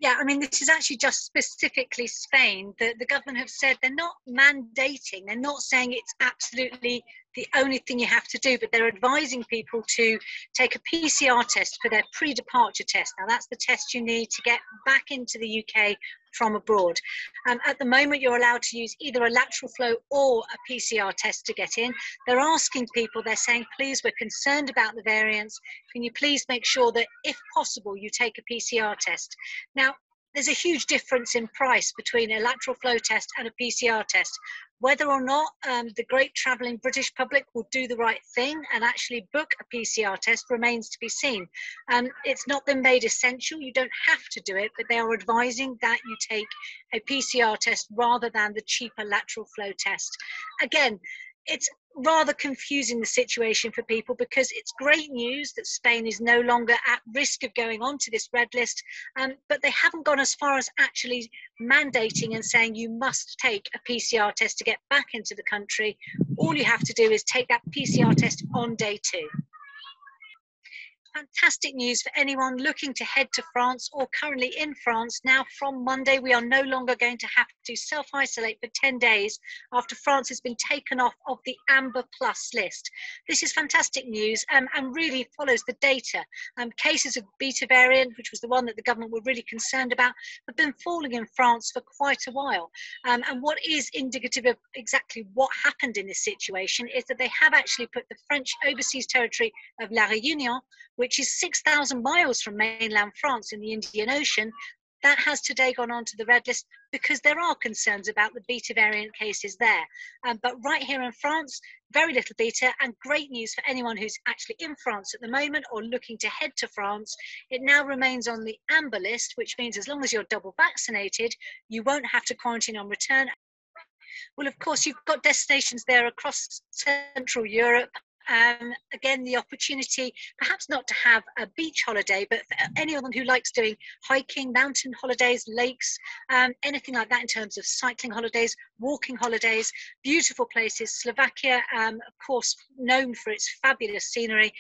Yeah, I mean, this is actually just specifically Spain. The government have said they're not mandating, they're not saying it's absolutely the only thing you have to do, but they're advising people to take a PCR test for their pre-departure test. Now, that's the test you need to get back into the UK from abroad. At the moment, you're allowed to use either a lateral flow or a PCR test to get in. They're asking people, they're saying, please, we're concerned about the variants. Can you please make sure that, if possible, you take a PCR test? Now, there's a huge difference in price between a lateral flow test and a PCR test. Whether or not the great travelling British public will do the right thing and actually book a PCR test remains to be seen. It's not been made essential. You don't have to do it, but they are advising that you take a PCR test rather than the cheaper lateral flow test. Again, it's rather confusing, the situation for people, because it's great news that Spain is no longer at risk of going onto this red list, but they haven't gone as far as actually mandating and saying you must take a PCR test to get back into the country. All you have to do is take that PCR test on day 2. Fantastic news for anyone looking to head to France or currently in France. Now, from Monday, we are no longer going to have to self-isolate for 10 days after France has been taken off of the Amber Plus list. This is fantastic news and really follows the data. Cases of beta variant, which was the one that the government were really concerned about, have been falling in France for quite a while. And what is indicative of exactly what happened in this situation is that they have actually put the French overseas territory of La Réunion, which is 6,000 miles from mainland France in the Indian Ocean, that has today gone onto the red list because there are concerns about the beta variant cases there. But right here in France, very little beta, and great news for anyone who's actually in France at the moment or looking to head to France. It now remains on the amber list, which means as long as you're double vaccinated, you won't have to quarantine on return. Well, of course, you've got destinations there across Central Europe. Again, the opportunity perhaps not to have a beach holiday, but for anyone who likes doing hiking, mountain holidays, lakes, anything like that in terms of cycling holidays, walking holidays, beautiful places. Slovakia, of course, known for its fabulous scenery,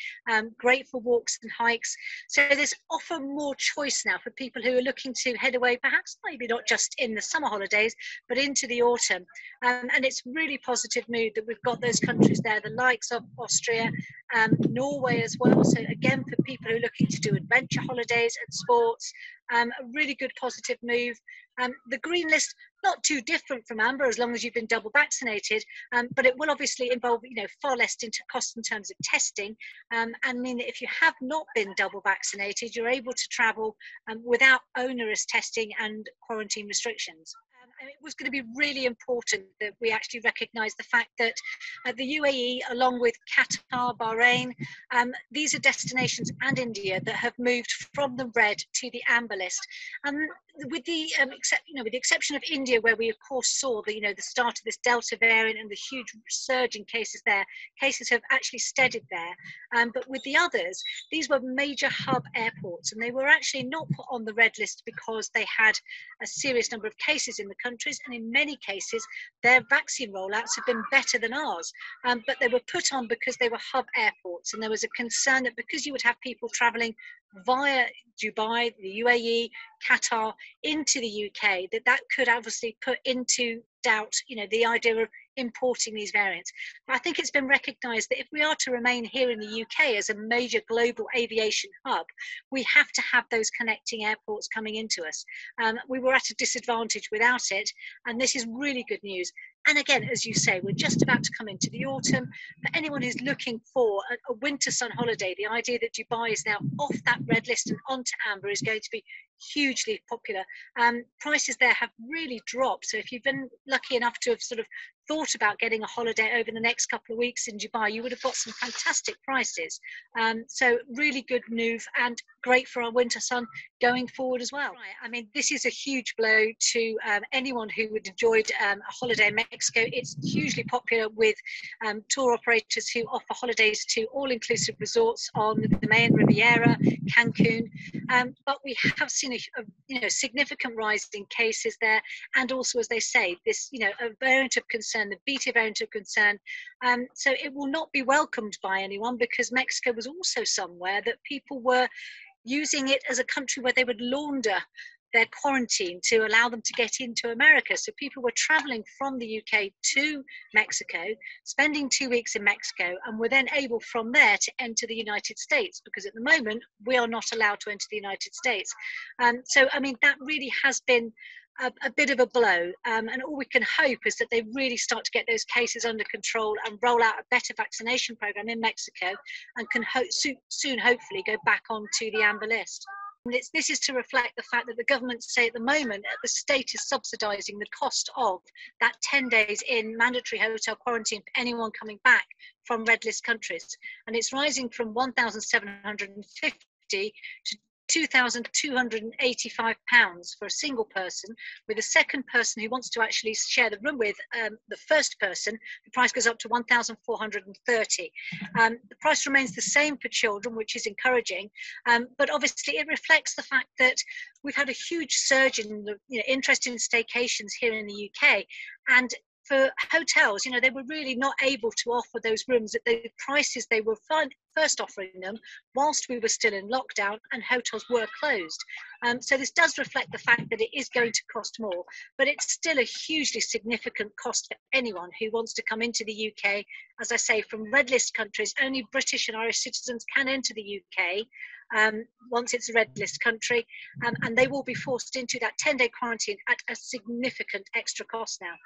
great for walks and hikes. So there's often more choice now for people who are looking to head away, perhaps maybe not just in the summer holidays, but into the autumn. And it's really positive mood that we've got those countries there, the likes of Austria, Norway as well. So again, for people who are looking to do adventure holidays and sports, a really good positive move. The green list, not too different from amber as long as you've been double vaccinated, but it will obviously involve far less cost in terms of testing, and mean that if you have not been double vaccinated, you're able to travel without onerous testing and quarantine restrictions. And it was going to be really important that we actually recognise the fact that the UAE, along with Qatar, Bahrain, these are destinations, and India, that have moved from the red to the amber list. With the exception of India, where we of course saw the start of this Delta variant and the huge surge in cases there, cases have actually steadied there. But with the others, these were major hub airports, and they were actually not put on the red list because they had a serious number of cases in the countries, and in many cases their vaccine rollouts have been better than ours. But they were put on because they were hub airports, and there was a concern that because you would have people travelling via Dubai, the UAE, Qatar into the UK, that could obviously put into doubt, the idea of importing these variants. But I think it's been recognised that if we are to remain here in the UK as a major global aviation hub, we have to have those connecting airports coming into us. We were at a disadvantage without it, and this is really good news. And again, as you say, we're just about to come into the autumn. For anyone who's looking for a winter sun holiday, the idea that Dubai is now off that red list and onto amber is going to be hugely popular. Prices there have really dropped. So if you've been lucky enough to have sort of thought about getting a holiday over the next couple of weeks in Dubai, you would have got some fantastic prices. So really good move, and great for our winter sun going forward as well. Right. I mean, this is a huge blow to anyone who would enjoyed a holiday in Mexico. It's hugely popular with tour operators who offer holidays to all-inclusive resorts on the Mayan Riviera, Cancun. But we have seen a significant rise in cases there, and also, as they say, this a variant of concern, the beta variant of concern. So it will not be welcomed by anyone, because Mexico was also somewhere that people were using it as a country where they would launder their quarantine to allow them to get into America. So people were traveling from the UK to Mexico, spending 2 weeks in Mexico, and were then able from there to enter the United States, because at the moment we are not allowed to enter the United States. So, I mean, that really has been a bit of a blow, and all we can hope is that they really start to get those cases under control and roll out a better vaccination program in Mexico, and can soon hopefully go back onto the amber list. And this is to reflect the fact that the government say at the moment the state is subsidising the cost of that 10 days in mandatory hotel quarantine for anyone coming back from red list countries, and it's rising from 1,750 to £2,285 for a single person. With a second person who wants to actually share the room with the first person, the price goes up to £1,430. The price remains the same for children, which is encouraging, but obviously it reflects the fact that we've had a huge surge in the interest in staycations here in the UK, and for hotels, they were really not able to offer those rooms at the prices they were first offering them whilst we were still in lockdown and hotels were closed. So this does reflect the fact that it is going to cost more, but it's still a hugely significant cost for anyone who wants to come into the UK. As I say, from red list countries, only British and Irish citizens can enter the UK once it's a red list country, and they will be forced into that 10-day quarantine at a significant extra cost now.